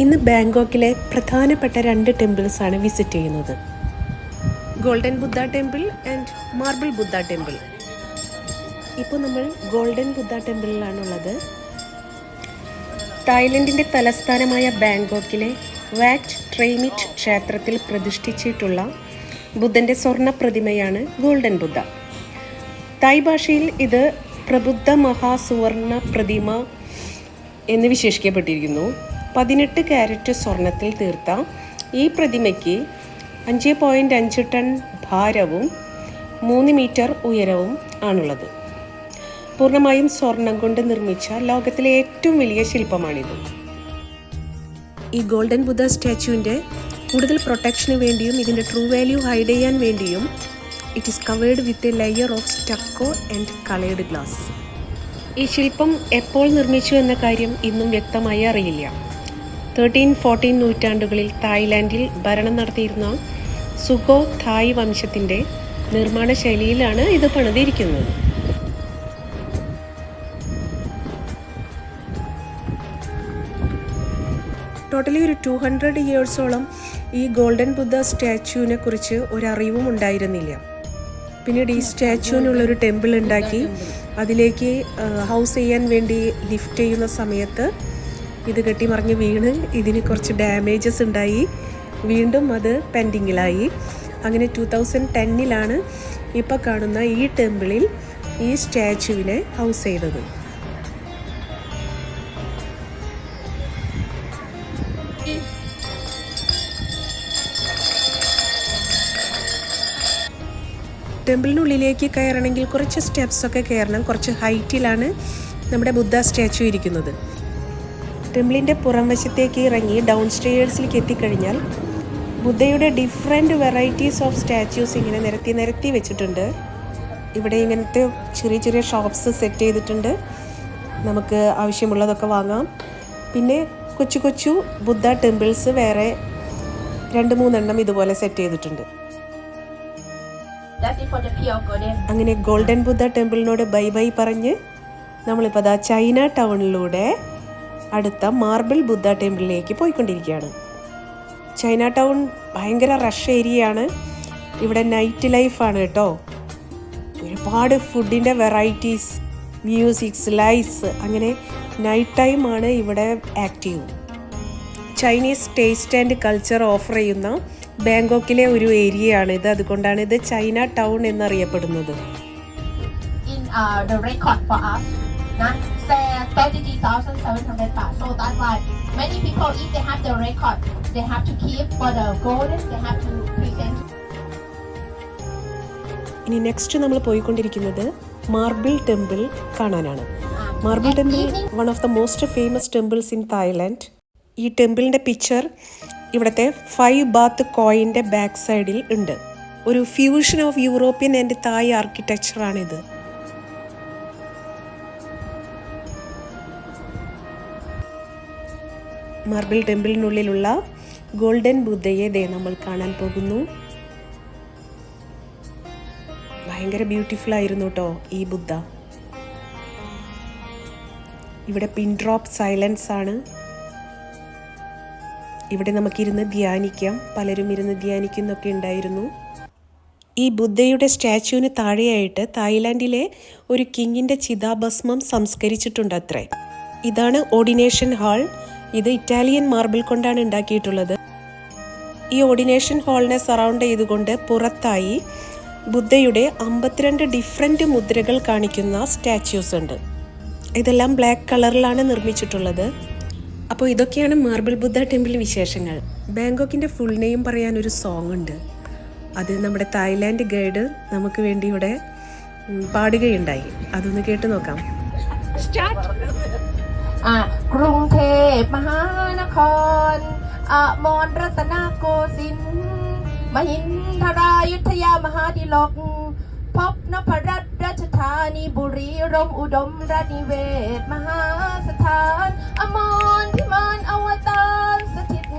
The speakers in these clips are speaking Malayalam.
ഇന്ന് ബാങ്കോക്കിലെ പ്രധാനപ്പെട്ട 2 ടെമ്പിൾസ് ആണ് വിസിറ്റ് ചെയ്യുന്നത്. Golden Buddha temple and marble Buddha temple. ഇപ്പോൾ നമ്മൾ ഗോൾഡൻ ബുദ്ധ ടെമ്പിളിലാണുള്ളത്. തായ്ലൻഡിൻ്റെ തലസ്ഥാനമായ ബാങ്കോക്കിലെ വാറ്റ് ട്രെയ്മിറ്റ് ക്ഷേത്രത്തിൽ പ്രതിഷ്ഠിച്ചിട്ടുള്ള ബുദ്ധൻ്റെ സ്വർണ്ണ പ്രതിമയാണ് ഗോൾഡൻ ബുദ്ധ. തായ് ഭാഷയിൽ ഇത് പ്രബുദ്ധ മഹാസുവർണ പ്രതിമ എന്ന് വിശേഷിക്കപ്പെട്ടിരിക്കുന്നു. 18 കാരറ്റ് സ്വർണത്തിൽ തീർത്ത ഈ പ്രതിമയ്ക്ക് 5.5 ടൺ ഭാരവും 3 മീറ്റർ ഉയരവും ആണുള്ളത്. പൂർണ്ണമായും സ്വർണം കൊണ്ട് നിർമ്മിച്ച ലോകത്തിലെ ഏറ്റവും വലിയ ശില്പമാണിത്. ഈ ഗോൾഡൻ ബുദ്ധ സ്റ്റാച്യുവിൻ്റെ കൂടുതൽ പ്രൊട്ടക്ഷന് വേണ്ടിയും ഇതിൻ്റെ ട്രൂ വാല്യൂ ഹൈഡ് ചെയ്യാൻ വേണ്ടിയും it is covered with a layer of സ്റ്റക്കോ and coloured glass. ഈ ശില്പം എപ്പോൾ നിർമ്മിച്ചു എന്ന കാര്യം ഇന്നും വ്യക്തമായി അറിയില്ല. 13-14 നൂറ്റാണ്ടുകളിൽ തായ്ലാൻഡിൽ ഭരണം നടത്തിയിരുന്ന സുഖോ തായ് വംശത്തിൻ്റെ നിർമ്മാണ ശൈലിയിലാണ് ഇത് പണിതിരിക്കുന്നത്. ടോട്ടലി ഒരു 200 ഇയേഴ്സോളം ഈ ഗോൾഡൻ ബുദ്ധ സ്റ്റാച്യുവിനെ കുറിച്ച് ഒരറിവും ഉണ്ടായിരുന്നില്ല. പിന്നീട് ഈ സ്റ്റാച്യുവിനുള്ളൊരു ടെമ്പിൾ ഉണ്ടാക്കി അതിലേക്ക് ഹൗസ് ചെയ്യാൻ വേണ്ടി ലിഫ്റ്റ് ചെയ്യുന്ന സമയത്ത് ഇത് കെട്ടിമറിഞ്ഞ് വീണ് ഇതിന് കുറച്ച് ഡാമേജസ് ഉണ്ടായി. വീണ്ടും അത് പെൻഡിങ്ങിലായി. അങ്ങനെ 2010 ഇപ്പോൾ കാണുന്ന ഈ ടെമ്പിളിൽ ഈ സ്റ്റാച്യുവിനെ ഹൗസ് ചെയ്തത്. ടെമ്പിളിനുള്ളിലേക്ക് കയറണമെങ്കിൽ കുറച്ച് സ്റ്റെപ്സൊക്കെ കയറണം. കുറച്ച് ഹൈറ്റിലാണ് നമ്മുടെ ബുദ്ധ സ്റ്റാച്യു ഇരിക്കുന്നത്. ടെമ്പിളിൻ്റെ പുറം വശത്തേക്ക് ഇറങ്ങി ഡൗൺ സ്റ്റെയേഴ്സിലേക്ക് എത്തിക്കഴിഞ്ഞാൽ ബുദ്ധയുടെ ഡിഫറെൻറ്റ് വെറൈറ്റീസ് ഓഫ് സ്റ്റാച്യൂസ് ഇങ്ങനെ നിരത്തി വെച്ചിട്ടുണ്ട്. ഇവിടെ ഇങ്ങനത്തെ ചെറിയ ചെറിയ ഷോപ്സ് സെറ്റ് ചെയ്തിട്ടുണ്ട്. നമുക്ക് ആവശ്യമുള്ളതൊക്കെ വാങ്ങാം. പിന്നെ കൊച്ചു ബുദ്ധ ടെമ്പിൾസ് വേറെ 2-3 എണ്ണം ഇതുപോലെ സെറ്റ് ചെയ്തിട്ടുണ്ട്. അങ്ങനെ ഗോൾഡൻ ബുദ്ധ ടെമ്പിളിനോട് ബൈ പറഞ്ഞ് നമ്മളിപ്പോൾ അതാ ചൈന ടൗണിലൂടെ അടുത്ത മാർബിൾ ബുദ്ധ ടെമ്പിളിലേക്ക് പോയിക്കൊണ്ടിരിക്കുകയാണ്. ചൈന ടൗൺ ഭയങ്കര റഷ് ഏരിയയാണ്. ഇവിടെ നൈറ്റ് ലൈഫാണ് കേട്ടോ. ഒരുപാട് ഫുഡിൻ്റെ വെറൈറ്റീസ്, മ്യൂസിക്സ്, ലൈറ്റ്സ്, അങ്ങനെ നൈറ്റ് ടൈമാണ് ഇവിടെ active. Chinese taste and culture offer ചെയ്യുന്ന ബാങ്കോക്കിലെ ഒരു ഏരിയയാണ് ഇത്. അതുകൊണ്ടാണ് ഇത് ചൈന ടൗൺ എന്നറിയപ്പെടുന്നത്. ഇനി നെക്സ്റ്റ് നമ്മൾ പോയിക്കൊണ്ടിരിക്കുന്നത് മാർബിൾ ടെമ്പിൾ കാണാനാണ്. Marble temple one of the most famous temples in Thailand. ഈ ടെമ്പിളിൻ്റെ പിക്ചർ ഇവിടുത്തെ 5 ബാത്ത് കോയിൻ്റെ ബാക്ക് സൈഡിൽ ഉണ്ട്. ഒരു fusion of European and Thai ആർക്കിടെക്ചറാണിത്. മാർബിൾ ടെമ്പിളിനുള്ളിലുള്ള ഗോൾഡൻ ബുദ്ധയെ നമ്മൾ കാണാൻ പോകുന്നു. ഭയങ്കര ബ്യൂട്ടിഫുൾ ആയിരുന്നു കേട്ടോ ഈ ബുദ്ധ. ഇവിടെ പിൻ ഡ്രോപ്പ് സൈലൻസ് ആണ്. ഇവിടെ നമുക്കിരുന്ന് ധ്യാനിക്കാം. പലരും ഇരുന്ന് ധ്യാനിക്കുന്നൊക്കെ ഉണ്ടായിരുന്നു. ഈ ബുദ്ധയുടെ സ്റ്റാച്യുവിന് താഴെയായിട്ട് തായ്ലാൻഡിലെ ഒരു കിങ്ങിൻ്റെ ചിതാഭസ്മം സംസ്കരിച്ചിട്ടുണ്ട് അത്രേ. ഇതാണ് ഓർഡിനേഷൻ ഹാൾ. ഇത് ഇറ്റാലിയൻ മാർബിൾ കൊണ്ടാണ് ഉണ്ടാക്കിയിട്ടുള്ളത്. ഈ ഓർഡിനേഷൻ ഹാളിനെ സറൗണ്ട് ചെയ്തുകൊണ്ട് പുറത്തായി ബുദ്ധയുടെ 52 ഡിഫറെൻറ്റ് മുദ്രകൾ കാണിക്കുന്ന സ്റ്റാച്യൂസ് ഉണ്ട്. ഇതെല്ലാം ബ്ലാക്ക് കളറിലാണ് നിർമ്മിച്ചിട്ടുള്ളത്. അപ്പോൾ ഇതൊക്കെയാണ് മാർബിൾ ബുദ്ധ ടെമ്പിൾ വിശേഷങ്ങൾ. ബാങ്കോക്കിൻ്റെ ഫുൾ നെയിം പറയാനൊരു സോങ് ഉണ്ട്. അത് നമ്മുടെ തായ്ലാൻഡ് ഗൈഡ് നമുക്ക് വേണ്ടി ഇവിടെ പാടുകയുണ്ടായി. അതൊന്ന് കേട്ട് നോക്കാം.พบนพรัตน์ราชธานีบุรีรมย์อุดมราชนิเวศมหาสถานอมรพิมานอวตารสถิต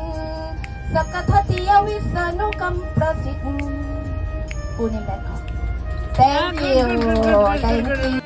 สักกทัตติยวิษณุกรรมประสิทธิ์ปูนิแบงคอก Thank you